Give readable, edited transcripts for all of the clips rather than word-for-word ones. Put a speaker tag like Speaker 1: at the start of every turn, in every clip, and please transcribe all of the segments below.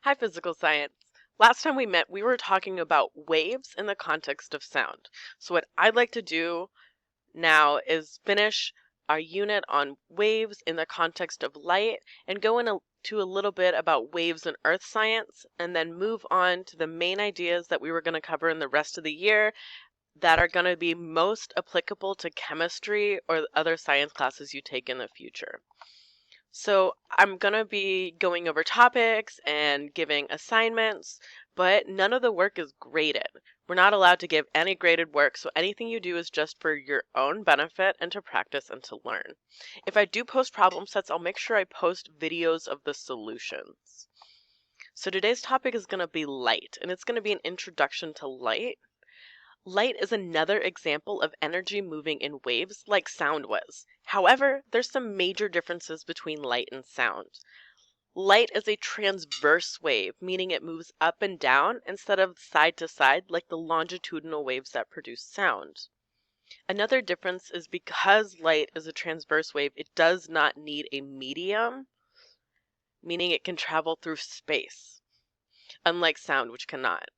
Speaker 1: Hi, physical science. Last time we met, we were talking about waves in the context of sound. So what I'd like to do now is finish our unit on waves in the context of light and go into a little bit about waves in earth science, and then move on to the main ideas that we were going to cover in the rest of the year that are going to be most applicable to chemistry or other science classes you take in the future. So I'm going to be going over topics and giving assignments, but none of the work is graded. We're not allowed to give any graded work, so anything you do is just for your own benefit and to practice and to learn. If I do post problem sets, I'll make sure I post videos of the solutions. So today's topic is going to be light, and it's going to be an introduction to light. Light is another example of energy moving in waves like sound was. However, there's some major differences between light and sound. Light is a transverse wave, meaning it moves up and down instead of side to side like the longitudinal waves that produce sound. Another difference is because light is a transverse wave, it does not need a medium, meaning it can travel through space, unlike sound, which cannot.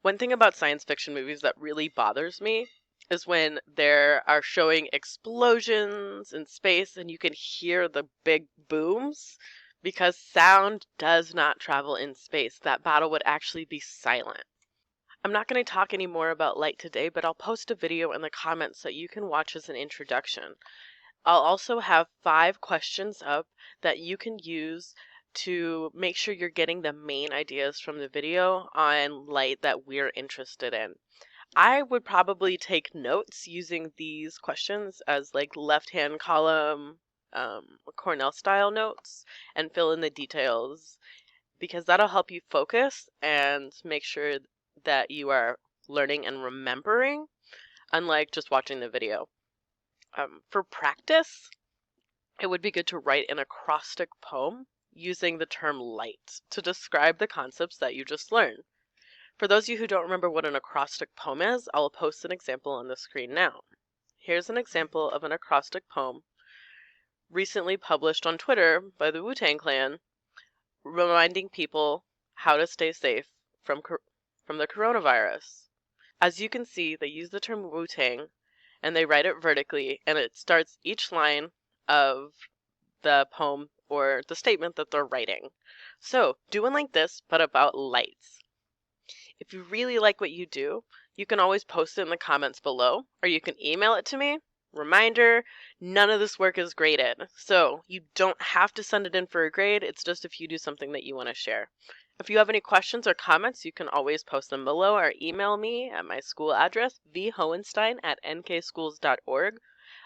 Speaker 1: One thing about science fiction movies that really bothers me is when they are showing explosions in space and you can hear the big booms, because sound does not travel in space. That battle would actually be silent. I'm not going to talk any more about light today, but I'll post a video in the comments that you can watch as an introduction. I'll also have 5 questions up that you can use to make sure you're getting the main ideas from the video on light that we're interested in. I would probably take notes using these questions as like left-hand column Cornell style notes and fill in the details, because that'll help you focus and make sure that you are learning and remembering, unlike just watching the video. For practice, it would be good to write an acrostic poem using the term light to describe the concepts that you just learned. For those of you who don't remember what an acrostic poem is, I'll post an example on the screen now. Here's an example of an acrostic poem recently published on Twitter by the Wu-Tang Clan, reminding people how to stay safe from the coronavirus. As you can see, they use the term Wu-Tang and they write it vertically, and it starts each line of the poem or the statement that they're writing. So do one like this, but about lights. If you really like what you do, you can always post it in the comments below, or you can email it to me. Reminder, none of this work is graded, so you don't have to send it in for a grade. It's just if you do something that you want to share. If you have any questions or comments, you can always post them below or email me at my school address, vhohenstein@nkschools.org.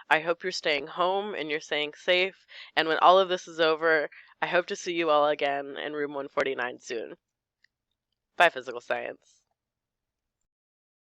Speaker 1: I hope you're staying home and you're staying safe, and when all of this is over, I hope to see you all again in room 149 soon. Bye, physical science.